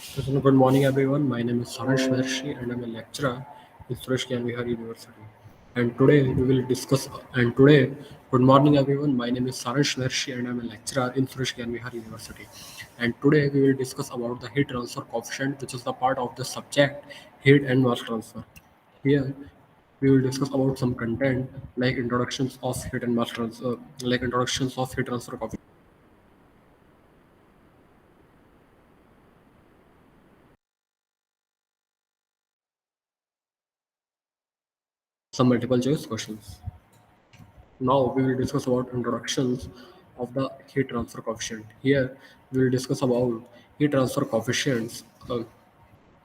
So, good morning, everyone. My name is Saransh Vershi, and I'm a lecturer in Suresh Vihar University. And today we will discuss. And today, good morning, everyone. My name is Saransh Vershi, and I'm a lecturer in Suresh Vihar University. And today we will discuss about the heat transfer coefficient, which is the part of the subject heat and mass transfer. Here, we will discuss about some content like introductions of heat and mass transfer, like introductions of heat transfer coefficient. Some multiple choice questions. Now we will discuss about introductions of the heat transfer coefficient. Here we will discuss about heat transfer coefficients.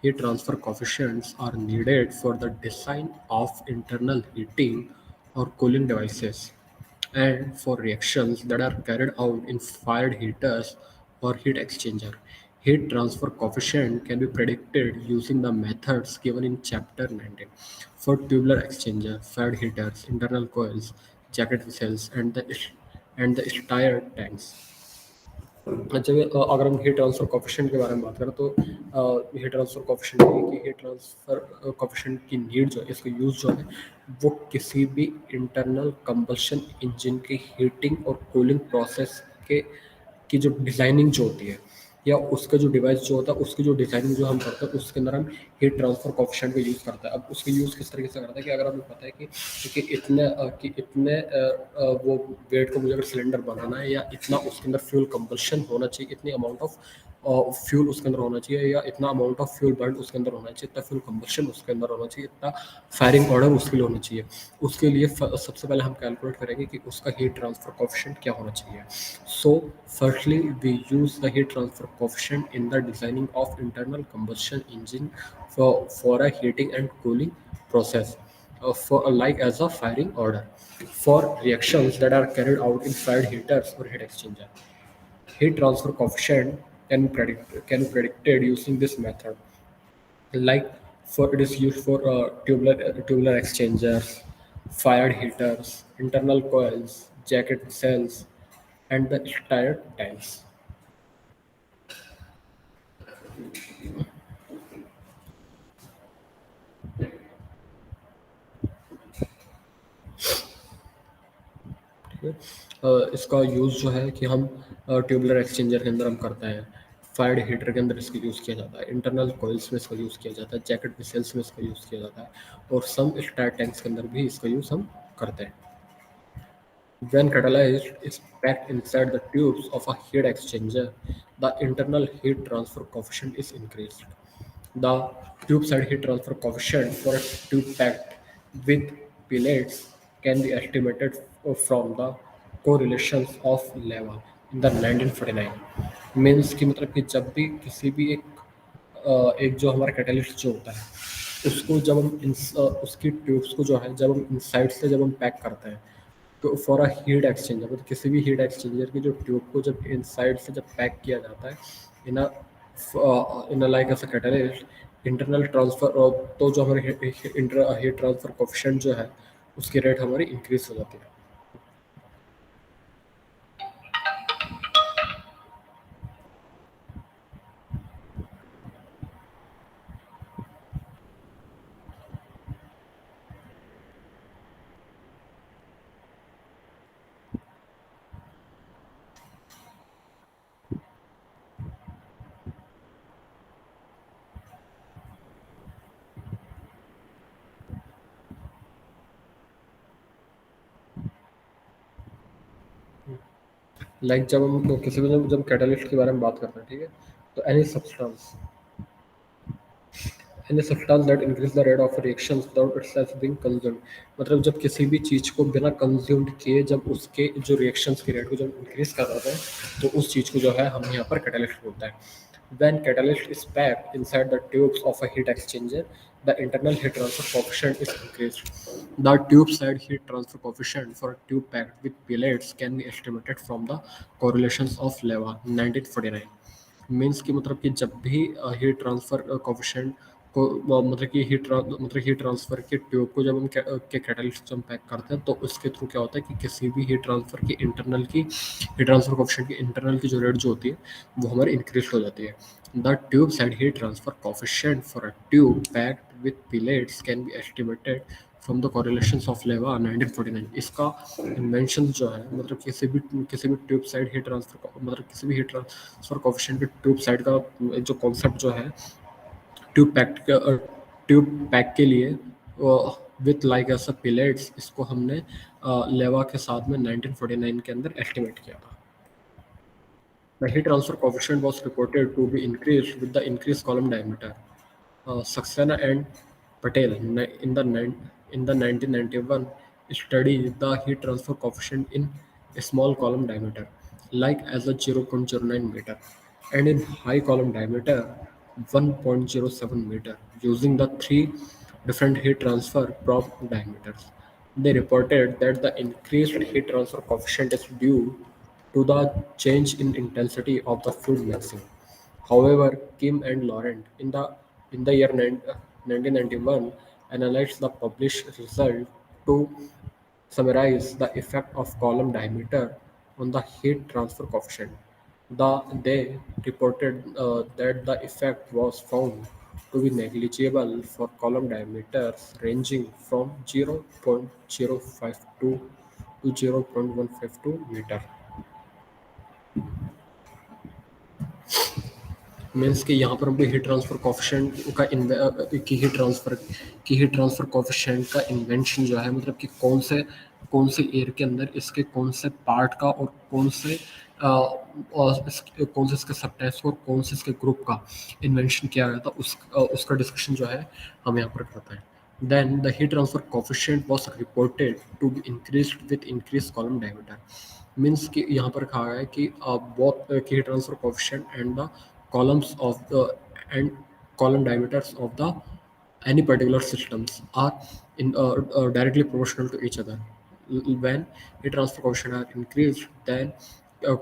Heat transfer coefficients are needed for the design of internal heating or cooling devices and for reactions that are carried out in fired heaters or heat exchanger. Heat transfer coefficient can be predicted using the methods given in chapter 19 for tubular exchanger, fired heaters, internal coils, jacket vessels, and the stir tanks. जब अगर हम heat transfer coefficient के बारे में बात करें तो heat transfer coefficient ये कि हीट ट्रांसफर कोफिशिएंट की नीड जो है इसका यूज़ जो है वो किसी भी इंटरनल कंबशन इंजन की हीटिंग और कूलिंग प्रोसेस के की जो डिज़ाइनिंग जो होती है या उसका जो डिवाइस जो होता है उसकी जो डिज़ाइनिंग जो हम करते हैं उसके अंदर हम हीट ट्रांसफर कोफिशिएंट का यूज़ करते हैं। अब उसका यूज़ किस तरीके से करते हैं कि अगर हमें पता है कि इतने वो वेट को मुझे अगर सिलेंडर बनाना है या इतना उसके अंदर फ्यूल कंबशन होना चाहिए, इतनी अमाउंट ऑफ फ्यूल उसके अंदर होना चाहिए या इतना अमाउंट ऑफ फ्यूल बर्न उसके अंदर होना चाहिए, इतना फ्यूल कंबशन उसके अंदर होना चाहिए, इतना फायरिंग ऑर्डर उसके लिए होना चाहिए। उसके लिए सबसे पहले हम कैलकुलेट करेंगे कि उसका हीट ट्रांसफर कोफिशिएंट क्या होना चाहिए। So firstly we use the heat transfer coefficient in the designing of internal combustion engine for a heating and cooling process for like as a firing order for reactions that are carried out in fired heaters or heat exchanger. Heat transfer coefficient can be predicted using this method. Like for it is used for tubular exchangers, fired heaters, internal coils, jacket cells, and the stirred tanks. ठीक है। इसका use जो है कि हम tubular exchanger के अंदर हम करते हैं, फायर्ड हीटर के अंदर इसका यूज़ किया जाता है, इंटरनल कोइल्स में इसका यूज़ किया जाता है, जैकेट मिसाइल्स में इसका यूज़ किया जाता है और सम स्टार टैंक्स के अंदर भी इसका यूज़ हम करते हैं। When catalyst is packed inside the tubes of a heat exchanger, the internal heat transfer coefficient is increased. The tube side heat transfer coefficient for a tube packed with pellets can be estimated from the correlations of lava in the 1949 means कि मतलब कि जब भी किसी भी एक जो हमारा कैटलिस्ट जो होता है उसको जब हम उसकी ट्यूब्स को जो है जब हम इनसाइड से जब हम पैक करते हैं तो फॉर अ हीट एक्सचेंजर मतलब किसी भी हीट एक्सचेंजर की जो ट्यूब को जब इनसाइड से जब पैक किया जाता है in a like as a catalyst internal transfer तो जो हमारी हीट ट्रांसफर कोफिशिएंट जो है उसकी रेट हमारी इंक्रीज हो जाती है। लाइक जब हम किसी भी जब कैटलिस्ट के बारे में बात करते हैं ठीक है तो any substance any substance that increase the rate of reactions without itself being consumed, मतलब जब किसी भी चीज़ को बिना कंज्यूम्ड किए जब उसके जो रिएक्शंस की रेट को जब इंक्रीज कर रहा है तो उस चीज़ को जो है हम यहाँ पर कैटलिस्ट बोलते हैं. When catalyst is packed inside the tubes of a heat exchanger, the internal heat transfer coefficient is increased. The tube side heat transfer coefficient for a tube packed with pellets can be estimated from the correlations of Leva 1949. Means कि मतलब कि जब भी heat transfer coefficient को मतलब heat transfer के tube को जब हम के कैटलिस्ट जब पैक करते हैं तो उसके थ्रू क्या होता है कि किसी भी हीट ट्रांसफर कोफिशिएंट की इंटरनल की जो रेट जो होती है वो हमारी इंक्रीज हो जाती है. The tube side heat transfer coefficient for a tube packed with pellets can be estimated from the correlations of Leva 1949. इसका इन्वेंशन जो है मतलब किसी भी ट्यूब साइड हीट ट्रांसफर मतलब किसी भी हीट ट्रांसफर कोफिशिएंट के ट्यूब साइड का जो कॉन्सेप्ट जो है ट्यूब पैक ट्यूब पैक के लिए विथ लाइक ऐसा पिलेट्स इसको हमने लेवा के साथ में 1949 के अंदर एस्टिमेट किया था. The heat transfer coefficient was reported to be increased with the increased column diameter. Saxena and Patel in the 1991 study the heat transfer coefficient in a small column diameter, like as a 0.09 meter, and in high column diameter 1.07 meter, using the three different heat transfer probe diameters. They reported that the increased heat transfer coefficient is due to the change in intensity of the fluid mixing. However, Kim and Laurent in the year 1991 analyzed the published result to summarize the effect of column diameter on the heat transfer coefficient. They reported that the effect was found to be negligible for column diameters ranging from 0.052 to 0.152 meter. Means कि यहाँ पर हमको heat transfer coefficient का invention जो है मतलब कि कौन से एयर के अंदर इसके कौन से पार्ट का और कौन से इसके सबटाइप्स और कौन से इसके ग्रुप का इन्वेंशन किया गया था उसका डिस्कशन जो है हम यहाँ पर करते हैं. Then the heat transfer coefficient was reported to be increased with increased column diameter. Means कि यहाँ पर कहा गया है कि both की heat transfer coefficient and the columns of the and column diameters of the any particular systems are directly proportional to each other. When heat transfer coefficient are increased, then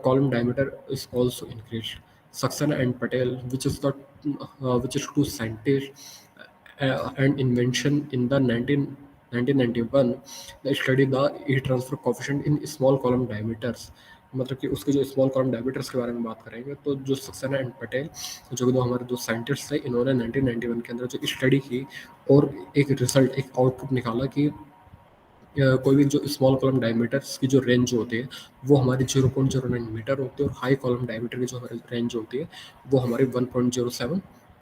column diameter is also increased. Saxena and Patel, which is two scientists and invention in the 1991, they study the heat transfer coefficient in small column diameters. मतलब कि उसके जो small column diameters के बारे में बात करेंगे तो जो सक्सेना एंड पटेल जो कि दो हमारे दो साइंटिस्ट थे इन्होंने 1991 के अंदर जो स्टडी की और एक आउटपुट निकाला कि कोई भी जो स्मॉल कॉलम डायमीटर्स की जो रेंज होती है वो हमारी 0.09 मीटर होती है और हाई कॉलम डायमीटर की जो हमारी रेंज होती है वो हमारी 1.07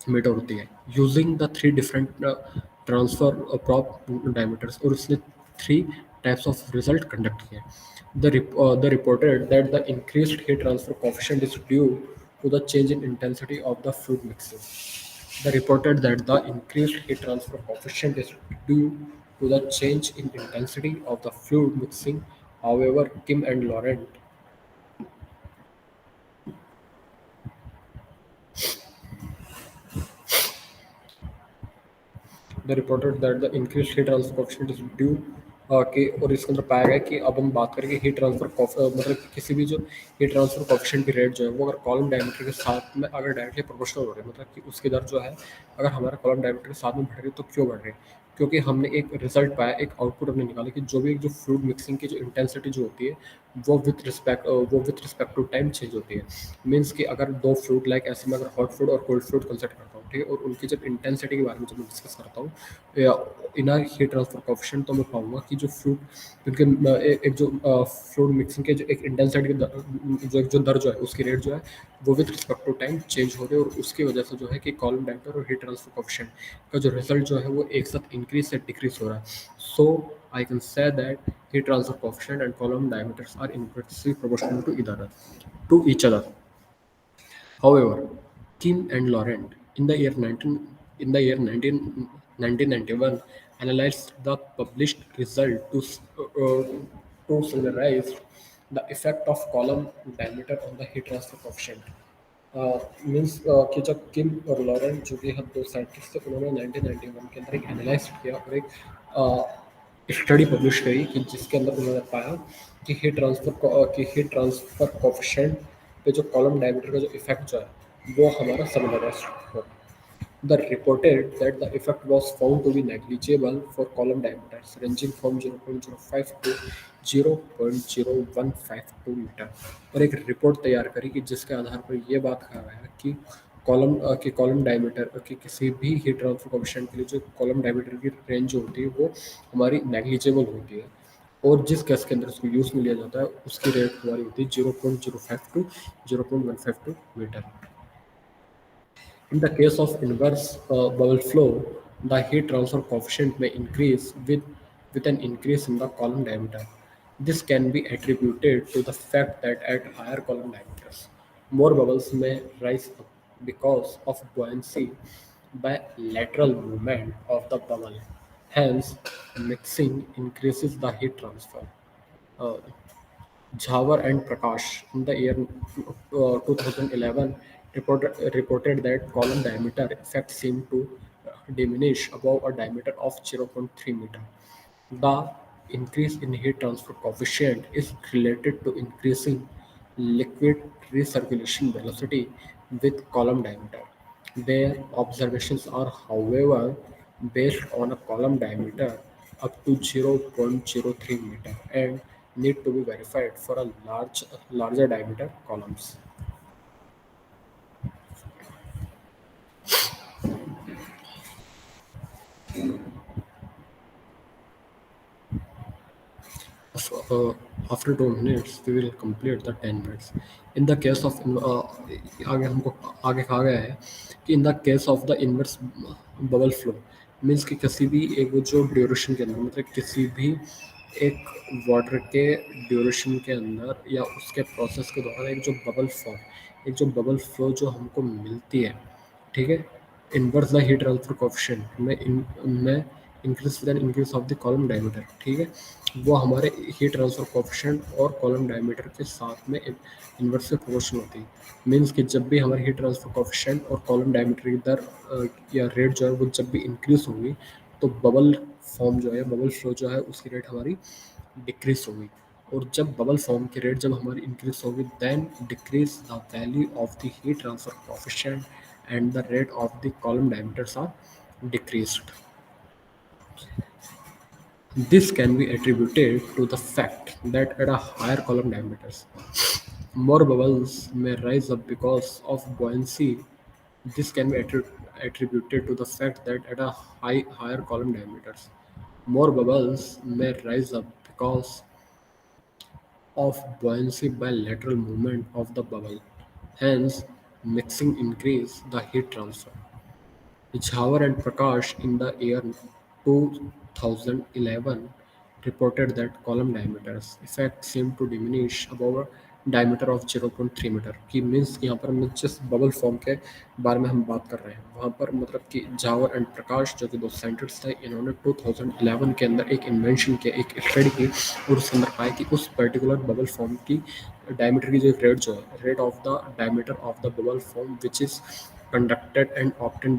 मीटर होती है using the three different transfer prop diameters और उसने three types of result conduct किए. The reported that the increased heat transfer coefficient is due to the change in intensity of the fluid mixing. They reported that the increased heat transfer coefficient is due to the change in intensity of the fluid mixing. However, Kim and Laurent they reported that the increased heat transfer coefficient is due कि और इसके अंदर पाया गया कि अब हम बात करेंगे हीट ट्रांसफर मतलब कि किसी भी जो हीट ट्रांसफर कोफिशिएंट की रेट जो है वो अगर कॉलम डायमीटर के साथ में अगर डायरेक्टली प्रोपोर्शनल हो रही है मतलब कि उसकी दर जो है अगर हमारा कॉलम डायमीटर के साथ में बढ़ रही है तो क्यों बढ़ रही है क्योंकि हमने एक रिजल्ट पाया एक आउटपुट हमने निकाला कि जो भी एक जो फ्लूइड मिक्सिंग की जो इंटेंसिटी जो होती है वो with respect to time change होती है. मीन्स कि अगर दो फ्लूइड लाइक ऐसे में अगर हॉट फ्लूइड और कोल्ड फ्लूइड कंसिडर करता हूँ ठीक है और उनकी जब इंटेंसिटी के बारे में जब मैं डिस्कस करता हूँ इन आर हीट ट्रांसफर कोफिशिएंट तो मैं पाऊंगा कि जो फ्लूइड उनके एक जो फ्लूइड मिक्सिंग के जो एक इंटेंसिटी की जो दर जो है उसकी रेट जो है वो with respect to time change हो रही है और उसकी वजह से जो है कि कॉलम डायमीटर और हीट ट्रांसफर कोफिशिएंट का जो रिजल्ट जो है वो एक साथ इंक्रीज से डिक्रीज हो रहा है. सो I can say that heat transfer coefficient and column diameters are inversely proportional to each other. However, Kim and Laurent in the year in the year 1991 analyzed the published result to summarize the effect of column diameter on the heat transfer coefficient. Means कि जब किम और Laurent जो कि हम दो scientist थे उन्होंने 1991 के अंदर एक एनालाइज किया और एक स्टडी पब्लिश करी कि जिसके अंदर उन्होंने पाया कि हीट ट्रांसफर कोफिशिएंट पे जो कॉलम डायमीटर का जो इफेक्ट जो है वो हमारा समलराइज हो. The reported that the effect was found to be negligible for column diameters ranging from 0.05 to 0.0152 metre और एक रिपोर्ट तैयार करी कि जिसके आधार पर ये बात कहा गया कि कॉलम डायमीटर की किसी भी हीट ट्रांसफर कोएफिशिएंट के लिए जो कॉलम डायमीटर की रेंज होती है वो हमारी नेग्लिजिबल होती है और जिस गैस के अंदर उसको यूज़ में लिया जाता है उसकी रेट हमारी होती है 0.05 to 0.152 metre. In the case of inverse bubble flow, the heat transfer coefficient may increase with an increase in the column diameter. This can be attributed to the fact that at higher column diameters, more bubbles may rise up because of buoyancy by lateral movement of the bubble. Hence, mixing increases the heat transfer. Uh, Jhavar and Prakash in the year 2011 reported that column diameter effect seemed to diminish above a diameter of 0.3 meter. The increase in heat transfer coefficient is related to increasing liquid recirculation velocity with column diameter. Their observations are, however, based on a column diameter up to 0.03 meter and need to be verified for a larger diameter columns. uh, After 2 minutes we will complete the 10 minutes. In the case of आगे हमको आगे कहा गया है कि in the case of the inverse bubble flow means कि किसी भी एक वो जो ड्यूरेशन के अंदर मतलब किसी भी एक वाटर के ड्यूरेशन के अंदर या उसके प्रोसेस के दौरान एक जो बबल फ्लो जो हमको मिलती है, ठीक है, inverse the heat transfer coefficient में increase with an increase of the column diameter, ठीक है, वो हमारे हीट ट्रांसफर कोएफिशिएंट और कॉलम डायमीटर के साथ में इनवर्स से प्रोपोर्शनल होती है. मीन्स कि जब भी हमारी हीट ट्रांसफर कोएफिशिएंट और कॉलम डायमीटर की दर या रेट जो है वो जब भी इंक्रीज होगी तो बबल फॉर्म जो है बबल फ्लो जो है उसकी रेट हमारी डिक्रीज होगी और जब बबल फॉर्म की रेट जब हमारी इंक्रीज होगी then decrease the value of the heat transfer coefficient and the rate of the column diameters are decreased. This can be attributed to the fact that at a higher column diameters, more bubbles may rise up because of buoyancy. This can be attributed to the fact that at a higher column diameters, more bubbles may rise up because of buoyancy by lateral movement of the bubble. Hence, mixing increase the heat transfer. Jhawar and Prakash in the year 2011 reported that column diameters effect seemed to diminish above a diameter of 0.3 metre की means यहाँ पर हम जिस bubble form के बारे में हम बात कर रहे हैं वहाँ पर मतलब कि जावर एंड प्रकाश जो कि दो साइंटिस्ट थे इन्होंने 2011 के अंदर एक इन्वेंशन किया एक स्टडी की और उसके अंदर पाया कि उस पर्टिकुलर बबल फॉर्म की डायमीटर की जो रेट जो है rate of the diameter of the bubble form which is conducted and obtained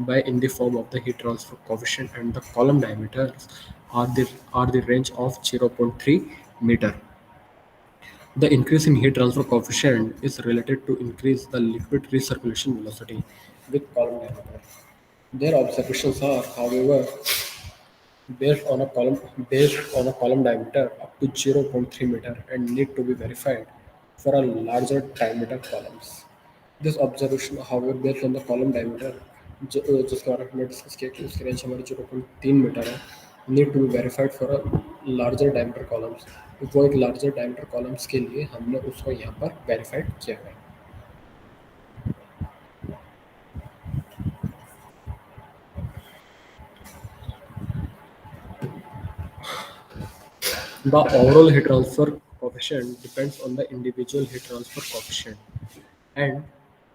by in the form of the heat transfer coefficient and the column diameters are the range of 0.3 meter. The increase in heat transfer coefficient is related to increase the liquid recirculation velocity with column diameter. Their observations are, however, based on a column diameter up to 0.3 meter and need to be verified for a larger diameter columns. This observation, however, based on the column diameter जिसके बारे में हमने discuss किया कि उसकी range हमारी 0.3 metre है, need to be verified for a larger diameter columns. वो एक लार्जर डायमीटर कॉलम्स के लिए हमने उसको यहाँ पर वेरीफाइड किया है. The overall heat transfer coefficient depends on the individual heat transfer coefficient and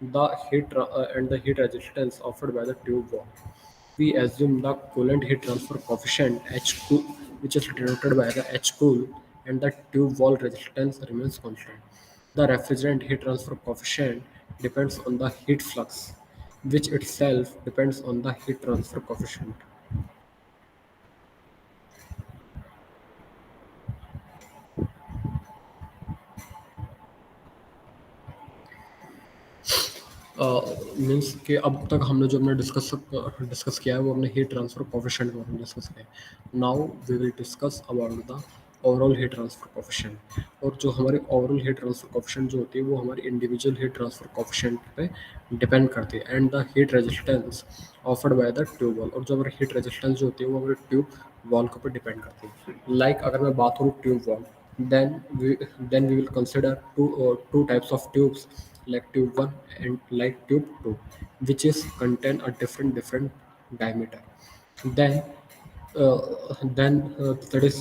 and the heat resistance offered by the tube wall. We assume the coolant heat transfer coefficient H cool, which is denoted by the H cool, and the tube wall resistance remains constant. The refrigerant heat transfer coefficient depends on the heat flux, which itself depends on the heat transfer coefficient. Means कि अब तक हमने जो हमने discuss किया है वो हमने हीट ट्रांसफर कोफिशिएंट के बारे में डिस्कस किया है। Now we will discuss about the overall heat transfer coefficient. और जो हमारी ओवरऑल हीट ट्रांसफर कोफिशिएंट जो होती है वो हमारी इंडिविजुअल हीट ट्रांसफर कोफिशिएंट पे डिपेंड करती है, and the heat resistance offered by the tube wall. और जो हमारी हीट रेजिस्टेंस जो होती है वो हमारे ट्यूब वॉल के ऊपर डिपेंड करती है। लाइक अगर मैं बात करूँ tube wall, then we we will consider two types of tubes, like tube 1 and like tube 2, which is contain a different diameter. Then that is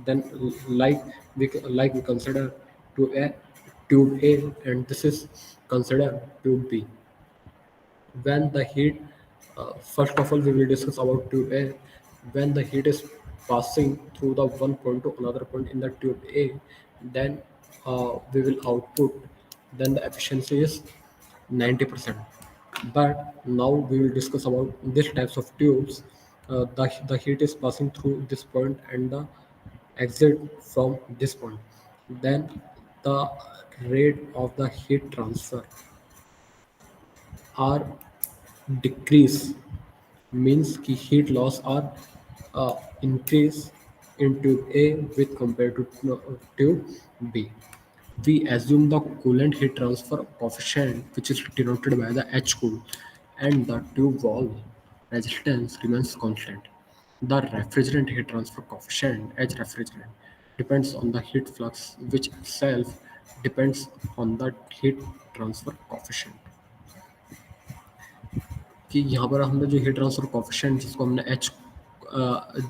then like we consider to a tube A, and this is considered tube B. When the heat first of all we will discuss about tube A. When the heat is passing through the one point to another point in the tube A, then we will output, then the efficiency is 90%. But now we will discuss about these types of tubes. The heat is passing through this point and the exit from this point. Then the rate of the heat transfer are decrease, means ki heat loss are increase in tube A with compared to tube B. We assume the coolant heat transfer coefficient, which is denoted by the H cool, and the tube wall resistance remains constant. The refrigerant heat transfer coefficient, H refrigerant, depends on the heat flux, which itself depends on the heat transfer coefficient. कि यहाँ पर हमने जो heat transfer coefficient जिसको हमने H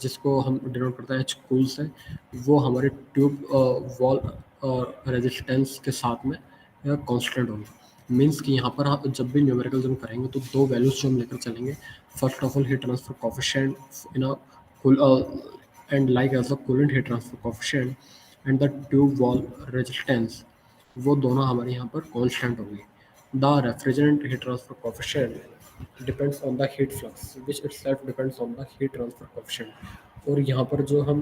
जिसको हम denote करते हैं एच कूल से, वो हमारे ट्यूब वॉल रेजिस्टेंस के साथ में कांस्टेंट होगी। मींस कि यहाँ पर हम जब भी न्यूमेरिकल हम करेंगे तो दो वैल्यूज जो हम लेकर चलेंगे, first of all heat transfer coefficient in a cool and like as a coolant heat transfer coefficient and the tube wall resistance, वो दोनों हमारे यहाँ पर कांस्टेंट होगी। The refrigerant heat transfer coefficient depends on the heat flux, which itself depends on the heat transfer coefficient. और यहाँ पर जो हम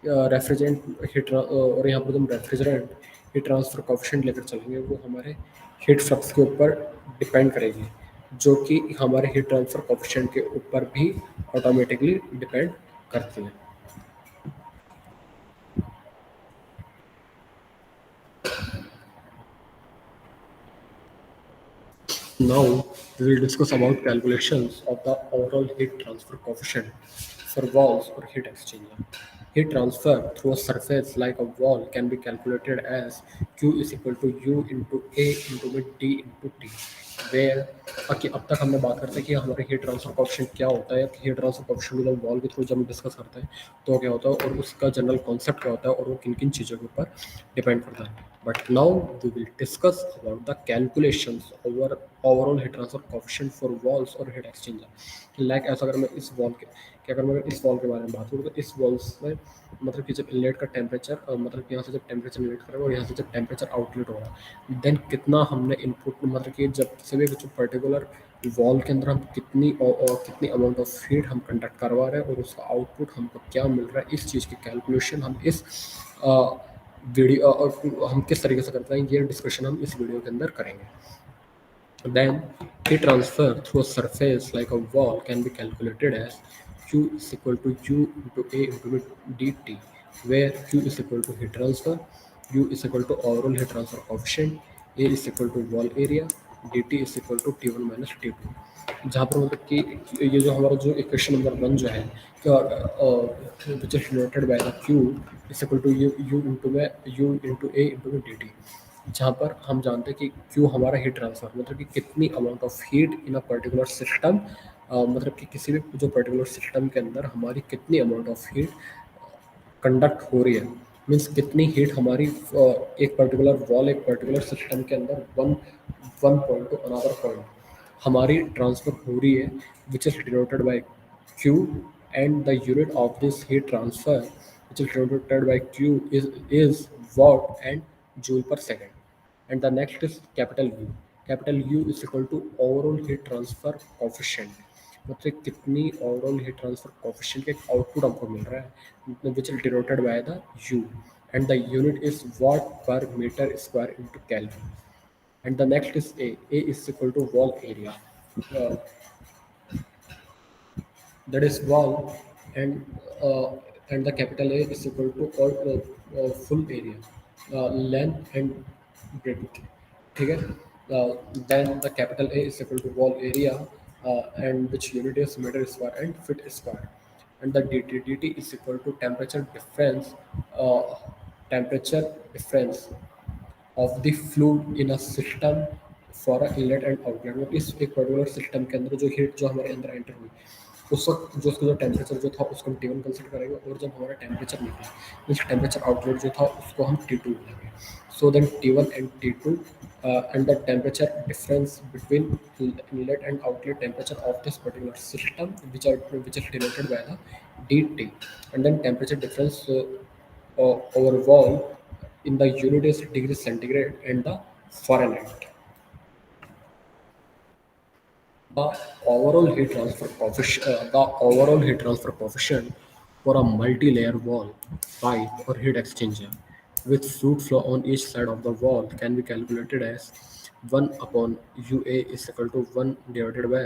रेफ्रिजरेंट और यहाँ पर जो हम रेफ्रिजरेंट हीट ट्रांसफर कोफिशिएंट लेकर चलेंगे वो हमारे हीट फ्लक्स के ऊपर डिपेंड करेगी, जो कि हमारे हीट ट्रांसफर कोफिशिएंट के ऊपर भी ऑटोमेटिकली डिपेंड करती है। Now we will discuss about calculations of the overall heat transfer coefficient for walls or heat exchanger. Heat transfer through a surface like a wall can be calculated as Q is equal to U into A into D into T, where okay, अब तक हमने बात करते हैं कि हमारे heat transfer coefficient क्या होता है, हीट ट्रांसफर कोएफिशिएंट जब वॉल के थ्रू जब हम डिस्कस करते हैं तो क्या होता है और उसका जनरल कॉन्सेप्ट क्या होता है और वो किन किन चीज़ों के ऊपर डिपेंड करता है। But now we will discuss about the calculations over overall heat transfer coefficient for walls or heat exchanger. Like ऐसा अगर मैं इस वॉल के कि अगर मैं इस वॉल के बारे में बात करूँ तो इस वॉल्स में मतलब कि जब इनलेट का टेम्परेचर मतलब कि यहाँ से जब टेम्परेचर इनलेट कर रहा है और यहाँ से जब टेम्परेचर आउटलेट हो रहा है, देन कितना हमने इनपुट मतलब कि जब किसी भी जो पर्टिकुलर वॉल के अंदर हम कितनी अमाउंट ऑफ हीट हम कंडक्ट करवा रहे हैं और उसका आउटपुट हमको क्या मिल रहा है, इस चीज़ की कैलकुलेशन हम इस वीडियो और हम किस तरीके से करते हैं ये डिस्कशन हम इस वीडियो के अंदर करेंगे। Then heat transfer through a surface like a wall can be calculated as Q is equal to U into A into dt, where Q is equal to heat transfer, U is equal to overall heat transfer coefficient, A is equal to wall area, dt is equal to T1 minus T2। जहाँ पर मतलब कि ये जो हमारा जो equation number 1 जो है which is denoted by the Q is equal to U into A into D T, जहाँ पर हम जानते हैं कि क्यों हमारा हीट ट्रांसफर मतलब कि कितनी amount of heat in a particular system, मतलब कि किसी भी जो पर्टिकुलर सिस्टम के अंदर हमारी कितनी अमाउंट ऑफ हीट कंडक्ट हो रही है, मीन्स कितनी हीट हमारी एक पर्टिकुलर वॉल एक पर्टिकुलर सिस्टम के अंदर one one point two another point हमारी ट्रांसफर हो रही है, which is denoted bye Q, and the unit of this heat transfer, which is denoted by Q, is watt and joule per second. And the next is capital U. Capital U is equal to overall heat transfer coefficient. मतलब कितनी overall heat transfer coefficient का output हमको मिल रहा है, which is denoted by the U, and the unit is watt per meter square into Kelvin. And the next is A. A is equal to wall area. Uh, that is wall, and uh, and the capital A is equal to all full area, length and breadth. Okay. Then the capital A is equal to wall area, and which unit is meter square and feet square, and the dt is equal to uh, temperature difference of the fluid in a system for a inlet and outlet. मतलब इस एक particular system के अंदर जो heat जो हमारे अंदर enter हुई उस वक्त जो उसका जो टेम्परेचर जो था उसको हम T1 कंसिडर करेंगे, और जब हमारा टेम्परेचर निकला मीन्स टेम्परेचर आउटलेट जो था उसको हम T2 बोलेंगे। So then T1 and T2 and the temperature difference between inlet and outlet temperature of this particular system, which is denoted by the dT, and then temperature difference overall in the unit is degree centigrade and the Fahrenheit. The overall heat transfer coefficient for a multi-layer wall, pipe, or heat exchanger with fluid flow on each side of the wall can be calculated as 1 upon UA is equal to 1 divided by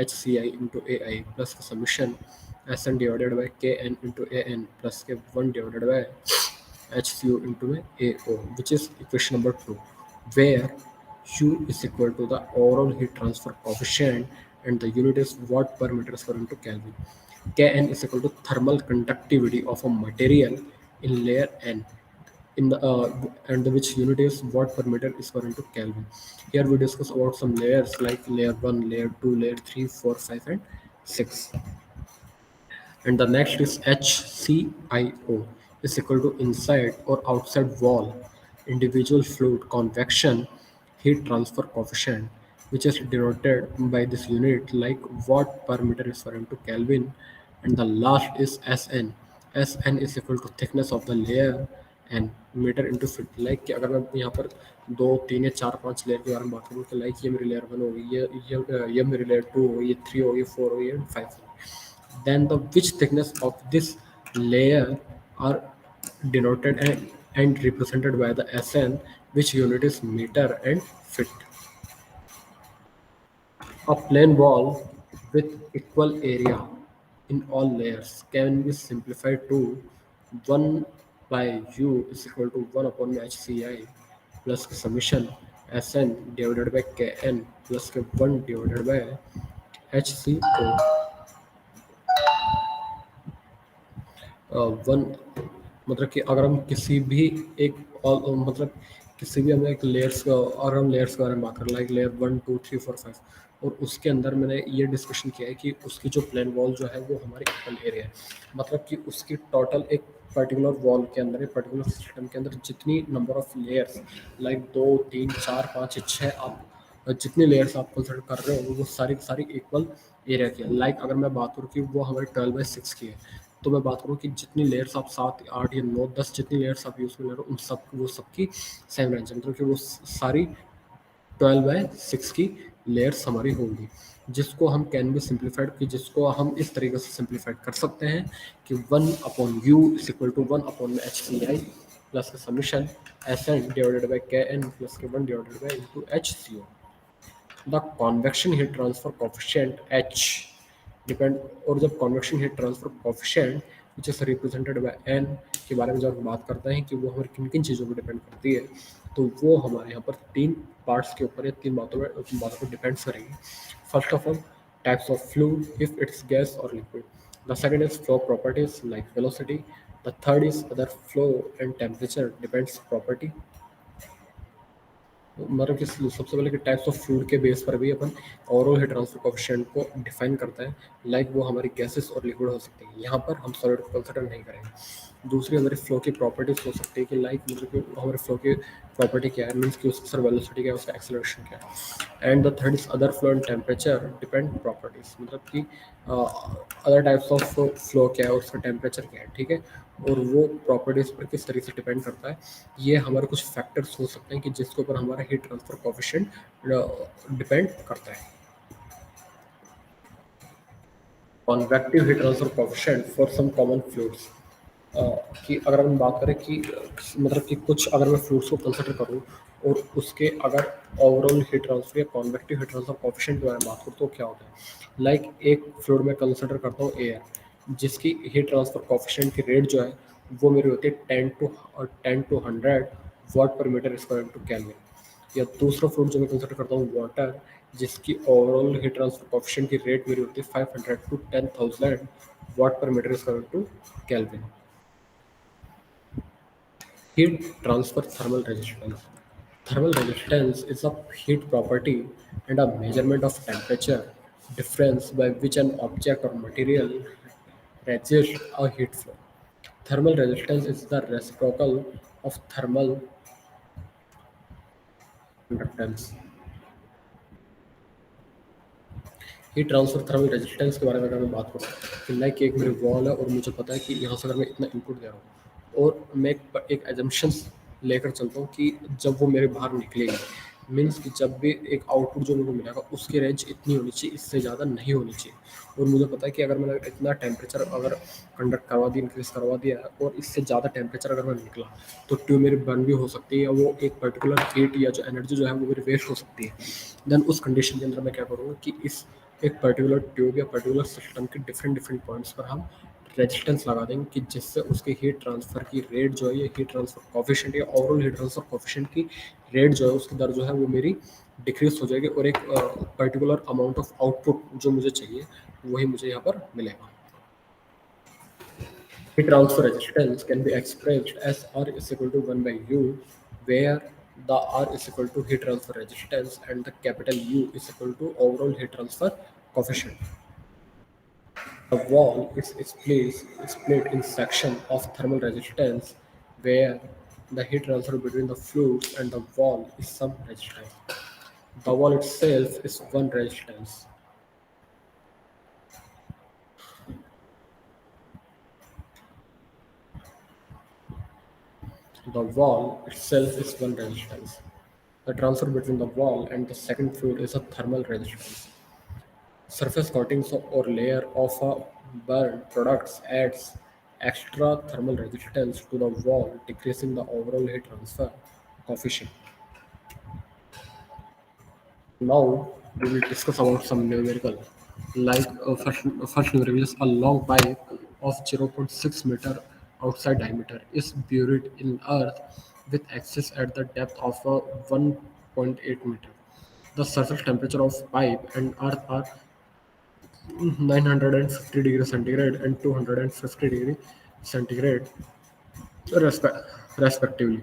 HCI into AI plus the summation SN divided by KN into AN plus K 1 divided by HCO into AO, which is equation number 2, where U is equal to the overall heat transfer coefficient and the unit is watt per meter square into Kelvin. Kn is equal to thermal conductivity of a material in layer N, in the and which unit is watt per meter square into Kelvin. Here we discuss about some layers like layer 1, layer 2, layer 3, 4, 5, and 6. And the next is HCIO is equal to inside or outside wall individual fluid convection heat transfer coefficient, which is denoted by this unit like watt per meter square into Kelvin. And the last is SN. SN is equal to thickness of the layer and metre into feet. Like कि अगर मैं यहाँ पर 2 3 या 4 5 layer के बारे में बात करूँ तो लाइक ये मेरी लेयर 1 होगी, ये मेरी लेयर 2 होगी, ये 3 होगी, 4 होगी एंड 5 होगी। then the which thickness of this layer are denoted and represented by the SN, which unit is meter and feet. A plane wall with equal area in all layers can be simplified to 1 by U is equal to 1 upon HCI plus summation Sn divided by Kn plus K1 divided by HCO। One मतलब कि अगर हम किसी भी एक मतलब किसी भी हमें एक लेयर्स का और हम लेयर्स के बारे में बात करें लाइक लेयर 1 2 3 4 5, और उसके अंदर मैंने ये डिस्कशन किया है कि उसकी जो प्लेन वॉल जो है वो हमारे इक्वल एरिया है। मतलब कि उसकी टोटल एक पर्टिकुलर वॉल के अंदर एक पर्टिकुलर सिस्टम के अंदर जितनी नंबर ऑफ लेयर्स लाइक 2 3 4 5 6 आप जितनी लेयर्स आप कंसिडर कर रहे हो वो सारी की सारी इक्वल एरिया की है। लाइक अगर मैं बात करूँ कि वो हमारे 12/6 की है, तो मैं बात करूँ कि जितनी लेयर्स आप 7 8 या 9 10 जितनी लेयर्स आप यूज़ में ले रहे हो उन सब वो सबकी सेम रेंज है। मतलब कि वो सारी 12/6 की लेयर्स हमारी होंगी, जिसको हम कैन बी सिंप्लीफाइड कि जिसको हम इस तरीके से सिंप्लीफाइड कर सकते हैं कि 1 upon U is equal to 1 upon H C I plus summation S N divided by K N plus K 1 divided by into H C O. The convection heat transfer coefficient H depend, और जब convection heat transfer coefficient which is represented by N के बारे में जब हम बात करते हैं कि वो हमारी किन किन चीज़ों पर डिपेंड करती है, तो वो हमारे यहाँ पर 3 पार्ट्स के ऊपर या 3 बातों पर डिपेंड्स करेगी। First of all types of fluid if it's gas और liquid. The second is flow properties like velocity. The third is other flow and temperature depends property. मतलब कि सबसे पहले कि टाइप्स ऑफ फ्लूइड के बेस पर भी अपन ओवरऑल हीट ट्रांसफर कोएफिशिएंट को डिफाइन करते हैं, लाइक वो हमारी गैसेस और लिक्विड हो सकती है। यहाँ पर हम सॉलिड को कंसिडर नहीं करेंगे। दूसरी हमारे फ्लो की प्रॉपर्टीज हो सकती है कि लाइक मतलब कि हमारे फ्लो की प्रॉपर्टी क्या है, मीन्स कि उसकी सर वेलोसिटी क्या है, उसका एक्सेलरेशन क्या है। And the third is other flow and temperature depend properties, मतलब कि अदर टाइप्स ऑफ फ्लो क्या है, उसका टेम्परेचर क्या है, ठीक है। और वो प्रॉपर्टीज पर किस तरीके से डिपेंड करता है, ये हमारे कुछ फैक्टर्स हो सकते हैं कि जिसके ऊपर हमारा हीट ट्रांसफर कोफिशिएंट डिपेंड करता है। Convective heat transfer coefficient for some common fluids, कि अगर हम बात करें कि मतलब कि कुछ अगर मैं फ्लूइड्स को कंसिडर करूँ और उसके अगर ओवरऑल हीट ट्रांसफर या कॉन्वेक्टिव हीट ट्रांसफर कोफिशिएंट के बारे में बात करूँ तो क्या होता है। लाइक एक फ्लूइड में कंसिडर करता हूँ एयर, जिसकी हीट ट्रांसफर कोफिशिएंट की रेट जो है वो मेरी होती है 10 to 100 watt per metre square to kelvin. या दूसरा फ्लूइड जो मैं कंसिडर करता हूँ वाटर, जिसकी ओवरऑल हीट ट्रांसफर कोफिशिएंट की रेट मेरी होती है 500 to 10,000 watt per metre square to kelvin. Heat transfer thermal resistance. Thermal resistance is a heat property and a measurement of temperature difference by which an object or material resists a heat flow. Thermal resistance is the reciprocal of thermal conductance. Heat transfer thermal resistance के बारे में अगर मैं बात करूँ कि like एक मेरी वॉल है और मुझे पता है कि यहाँ से अगर मैं इतना इनपुट दे रहा हूँ और मैं एक एजम्पशंस लेकर चलता हूँ कि जब वो मेरे बाहर निकलेगी, मीन्स कि जब भी एक आउटपुट जो मुझे मिलेगा उसकी रेंज इतनी होनी चाहिए, इससे ज़्यादा नहीं होनी चाहिए। और मुझे पता है कि अगर मैंने इतना टेम्परेचर अगर कंडक्ट करवा दिया, इंक्रीज करवा दिया और इससे ज़्यादा टेम्परेचर अगर मैं निकला तो ट्यूब मेरी बर्न भी हो सकती है, या वो एक पर्टिकुलर हीट या जो एनर्जी जो है वो मेरी वेस्ट हो सकती है। देन उस कंडीशन के अंदर मैं क्या करूँगा कि इस एक पर्टिकुलर ट्यूब या पर्टिकुलर सिस्टम के डिफरेंट डिफरेंट पॉइंट्स पर हम रेजिस्टेंस लगा देंगे कि जिससे उसकी हीट ट्रांसफर की रेट जो है, ये हीट ट्रांसफर कोफिशिएंट या ओवरऑल हीट ट्रांसफर कोफिशिएंट की रेट जो है, उसकी दर जो है वो मेरी डिक्रीज हो जाएगी और एक पर्टिकुलर अमाउंट ऑफ आउटपुट जो मुझे चाहिए वही मुझे यहाँ पर मिलेगा। Heat transfer resistance can be expressed as R is equal to 1 by U, where the R is equal to heat transfer resistance and the capital U is equal to overall heat transfer coefficient. The wall is split in section of thermal resistance, where the heat transfer between the fluids and the wall is some resistance. The wall itself is one resistance. The wall itself is one resistance. The transfer between the wall and the second fluid is a thermal resistance. Surface coatings or layer of a burned products adds extra thermal resistance to the wall, decreasing the overall heat transfer coefficient. Now we will discuss about some numerical. Like first numerical is a long pipe of 0.6 meter outside diameter is buried in earth with access at the depth of 1.8 meter. The surface temperature of pipe and earth are 950 degree centigrade and 250 degree centigrade respe- respectively.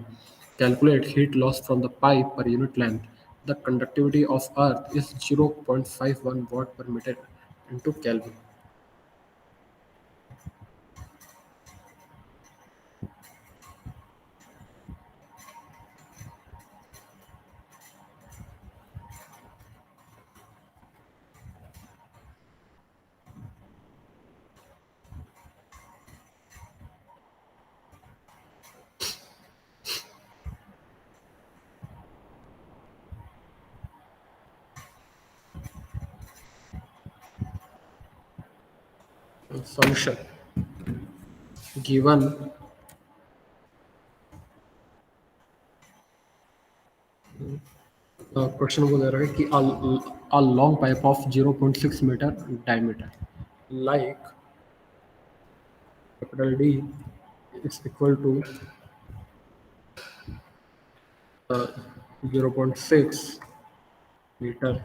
Calculate heat loss from the pipe per unit length. The conductivity of earth is 0.51 watt per meter into Kelvin. Solution given question को दे रहा है कि a long pipe of 0.6 meter diameter, like capital D is equal to 0.6 meter,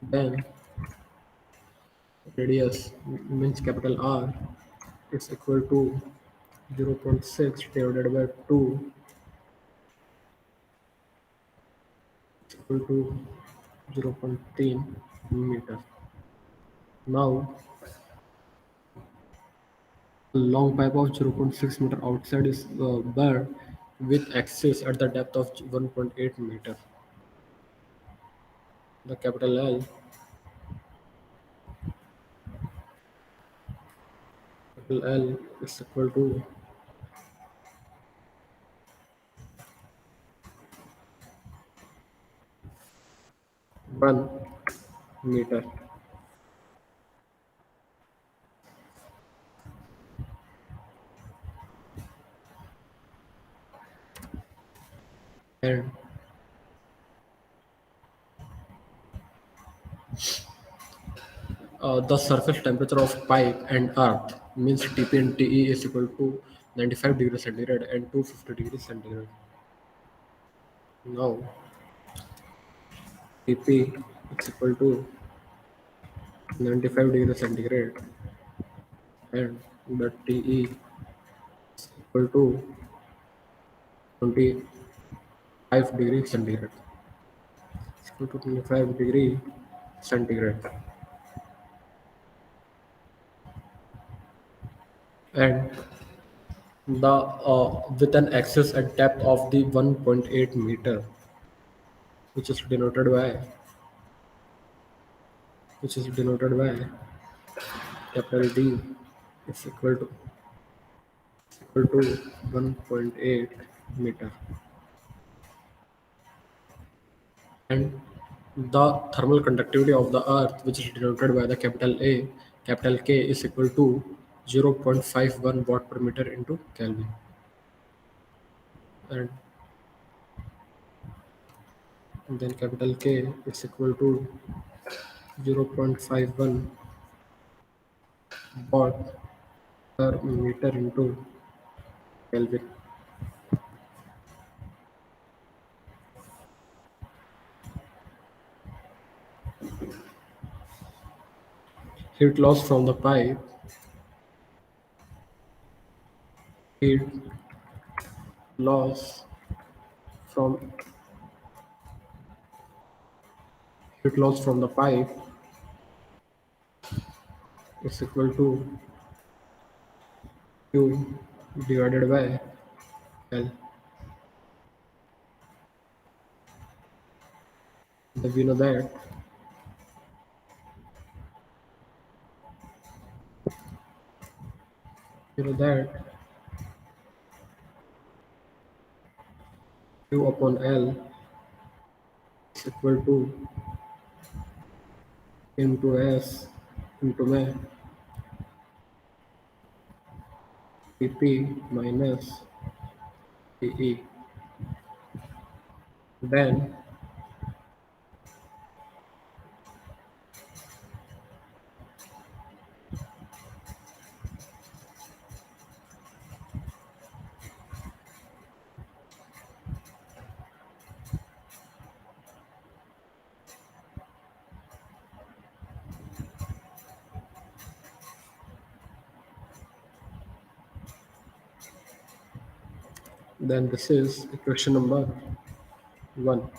then radius means capital R is equal to 0.6 divided by 2 is equal to 0.3 meter. Now A long pipe of 0.6 meter outside is buried with axis at the depth of 1.8 meter. The capital L is equal to 1 meter, and the surface temperature of pipe and earth means Tp and Te is equal to 95 degrees centigrade and 250 degrees centigrade. Now Tp is equal to 95 degrees centigrade and the Te equal to 25 degrees centigrade. Equal to 25 degree centigrade. And the with an axis at depth of the 1.8 meter, which is denoted by capital D is equal to 1.8 meter, and the thermal conductivity of the earth, which is denoted by the capital K, is equal to 0.51 watt per meter into Kelvin. And then capital K is equal to 0.51 watt per meter into Kelvin. Heat loss from the pipe, heat loss from heat loss from the pipe is equal to Q divided by L. We know that we know that Q upon L is equal to into S into my Pp minus Pe. Then this is equation number 1.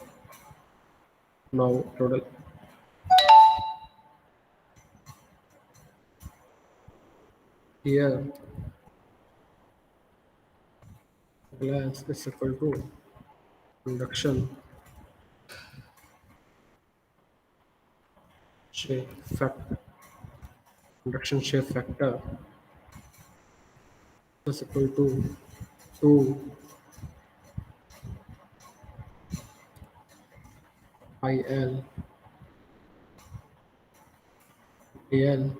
Now total here glass is equal to conduction shape factor. Conduction shape factor is equal to 2 pi L L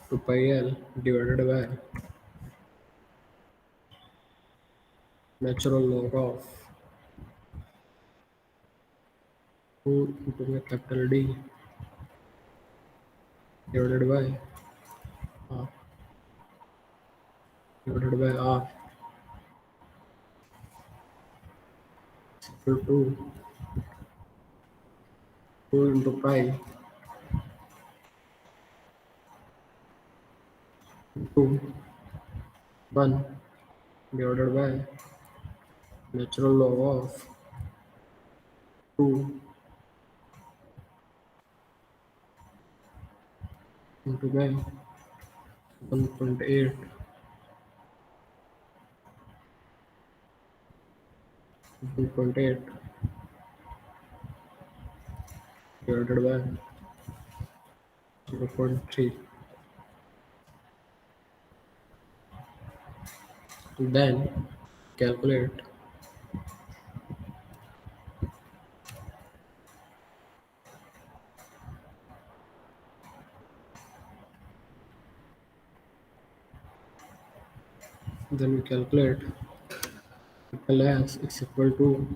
2 pi L divided by natural log of 2 into the capital D divided by R R equal to 2 into pi 2 1 divided by natural log of 2 into the 1.8 1.8 divided by 0.3. Then calculate then we calculate LS is equal to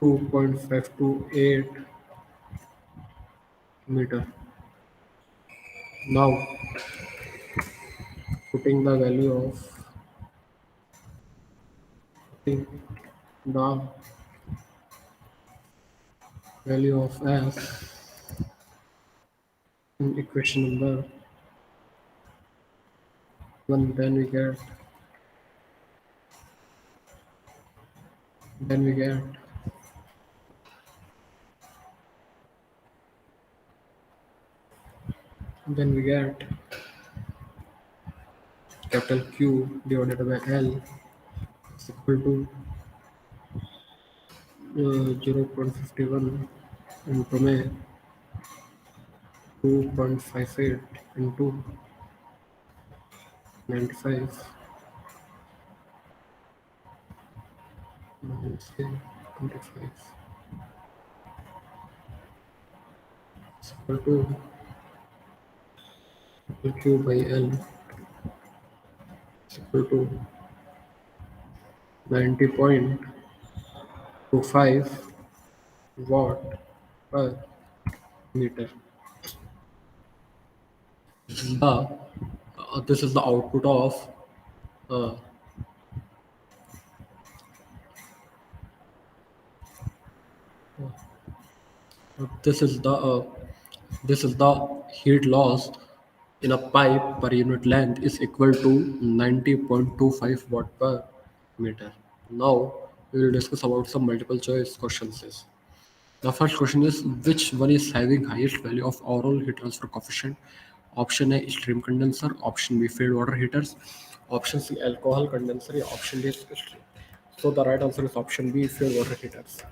2.528 meter. Now putting the value of putting the value of S in equation number 1, then we get then we get capital Q divided by L is equal to 0.51 into May 2.58 into 95 minus 25 is equal to Q by L is equal to 90.25 watt per meter. This is the output of uh, this is the heat loss in a pipe per unit length is equal to 90.25 watt per meter. Now we will discuss about some multiple choice questions. The first question is which one is having highest value of overall heat transfer coefficient? Option A stream condenser, option B field water heaters, option C alcohol condenser, option D is stream. So the right answer is option B field water heaters.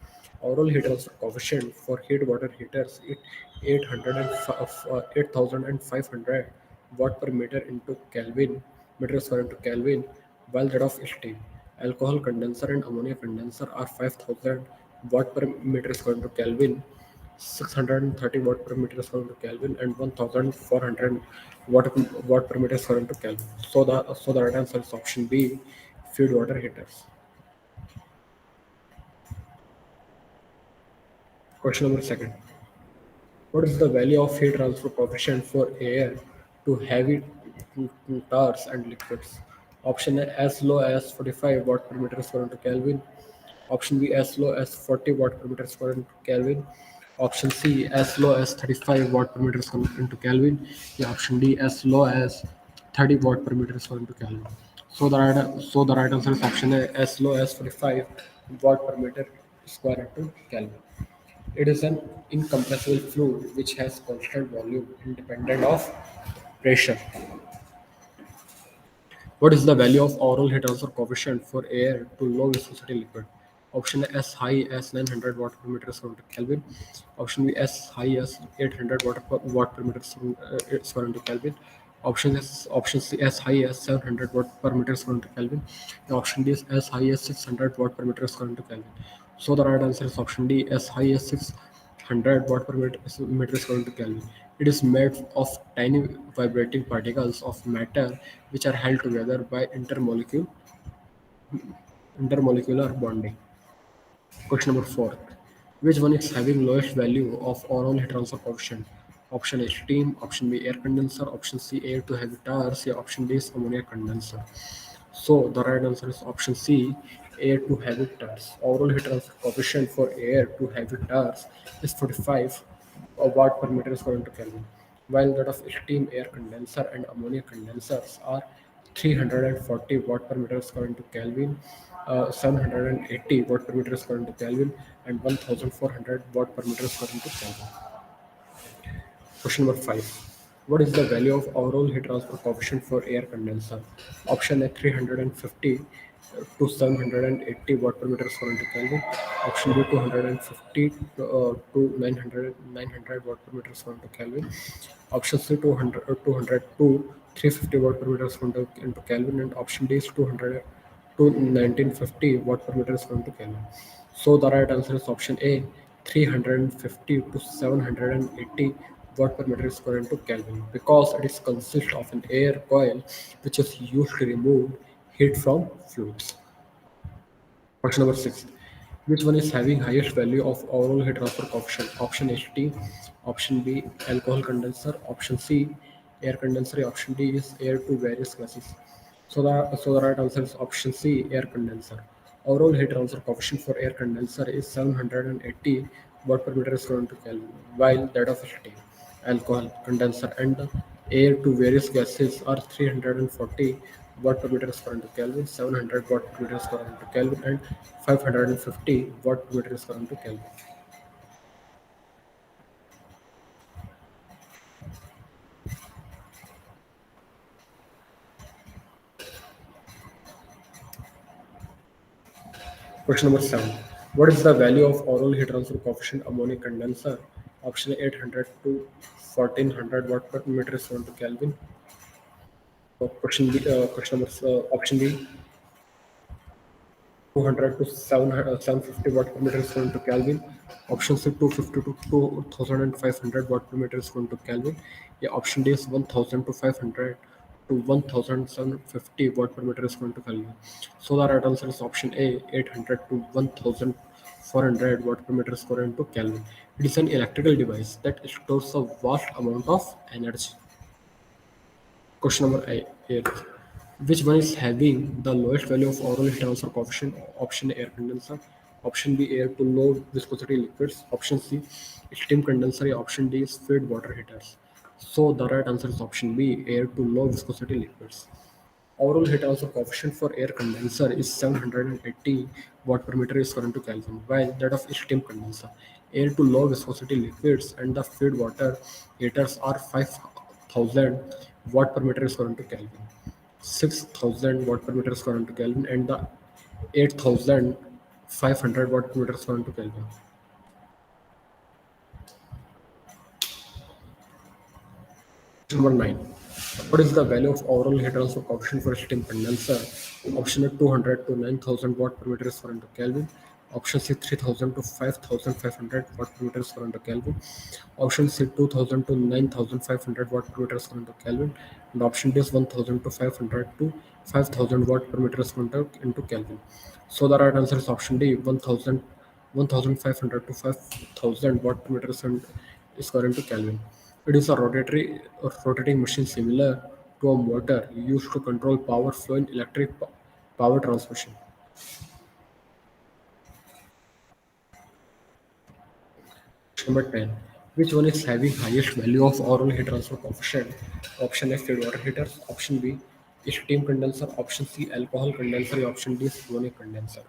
Overall heat transfer coefficient for heat water heaters is 8,500 watt per meter into Kelvin, meter square into Kelvin, while that of steam, alcohol condenser and ammonia condenser are 5,000 watt per meter square into Kelvin, 630 watt per meter square into Kelvin, and 1,400 watt per meter square into Kelvin. So the right answer is option B, feed water heaters. Question number second. What is the value of heat transfer coefficient for air to heavy tars and liquids? Option A as low as 45 watt per meter square into Kelvin. Option B as low as 40 watt per meter square into Kelvin. Option C as low as 35 watt per meter square into Kelvin. Yeah, option D as low as 30 watt per meter square into Kelvin. So the right answer is option A as low as 45 watt per meter square into Kelvin. It is an incompressible fluid which has constant volume independent of pressure. What is the value of overall heat transfer coefficient for air to low viscosity liquid? Option A as high as 900 watt per meter square into Kelvin. Option B as high as 800 watt per meter square into Kelvin. Option C as high as 700 watt per meter square into Kelvin. And option D is as high as 600 watt per meter square into Kelvin. So the right answer is option D as high as 600 watt per meter square into Kelvin. It is made of tiny vibrating particles of matter which are held together by intermolecular bonding. Question number 4. Which one is having lowest value of overall heat transfer coefficient? Option A steam, option B air condenser, option C air to heavy tars, yeah, option D is ammonia condenser. So the right answer is option C, air to heavy tars. Overall heat transfer coefficient for air to heavy tars is 45 watt per meter square into Kelvin, while that of steam air condenser and ammonia condensers are 340 watt per meter square into Kelvin, 780 watt per meter square into Kelvin, and 1400 watt per meter square into Kelvin. Question number 5. What is the value of overall heat transfer coefficient for air condenser? Option A 350 to 780 watt per meter square into Kelvin. Option B 250 to 900 watt per meter square into Kelvin. Option C 200 to 350 watt per meter square into Kelvin. And option D is 200 to 1950 watt per meter square into Kelvin. So the right answer is option A 350 to 780 watt per meter square into Kelvin because it is consists of an air coil which is used to remove heat from fluids. Question number 6. Which one is having highest value of overall heat transfer coefficient? Option A T, option B alcohol condenser, option C air condenser, option D is air to various gases. So the right answer is option C air condenser. Overall heat transfer coefficient for air condenser is 780 watt per meter square into Kelvin, while that of steam, alcohol condenser, and air to various gases are 340 watt per meter square into Kelvin, 700 watt per meter square into Kelvin, and 550 watt per meter square into Kelvin. Question number 7. What is the value of overall heat transfer coefficient ammonia condenser? Option A 800 to 1400 watt per meter square into Kelvin. Question number option B 200 to 750 watt per meter square into Kelvin. Option C 250 to 2500 watt per meter square into Kelvin. Yeah, option D is 1000 to 500 to 1750 watt per meter square into Kelvin. So the right answer is option A 800 to 1400 watt per meter square into Kelvin. It is an electrical device that stores a vast amount of energy. Question number 8. Which one is having the lowest value of overall heat transfer coefficient? Option A, air condenser. Option B, air to low viscosity liquids. Option C, steam condenser. Option D is feed water heaters. So the right answer is option B, air to low viscosity liquids. Overall heat transfer coefficient for air condenser is 780 watt per meter square into Kelvin, while that of steam condenser, air to low viscosity liquids, and the feed water heaters are 5000 watt per meter square into Kelvin, 6000 watt per meter square into Kelvin, and the 8500 watt per meter square into Kelvin. Number 9. What is the value of overall heat transfer coefficient for steam condenser? Option A 200 to 9000 watt per meter square into Kelvin. Option C 3000 to 5500 watt per meter square into Kelvin. Option C 2000 to 9500 watt per meter square into Kelvin. And option D is 1000 to 500 to 5000 watt per meter square into Kelvin. So the right answer is option D 1500 to 5000 watt per meter square into Kelvin. It is a rotating machine similar to a motor used to control power flow in electric power transmission. Number 10. Which one is having highest value of overall heat transfer coefficient? Option A feed water heaters, option B steam condenser, option C alcohol condenser, option D is ammonia condenser.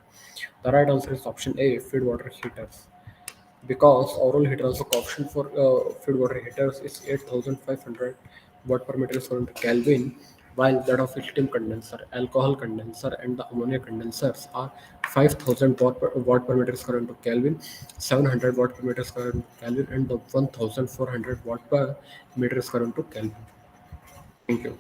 The right answer is option A feed water heaters. Because overall heat transfer coefficient for feed water heaters is 8500 watt per meter square into Kelvin, while that of steam condenser, alcohol condenser, and the ammonia condensers are 5000 watt per meter square into Kelvin, 700 watt per meter square into Kelvin, and the 1400 watt per meter square into Kelvin. Thank you.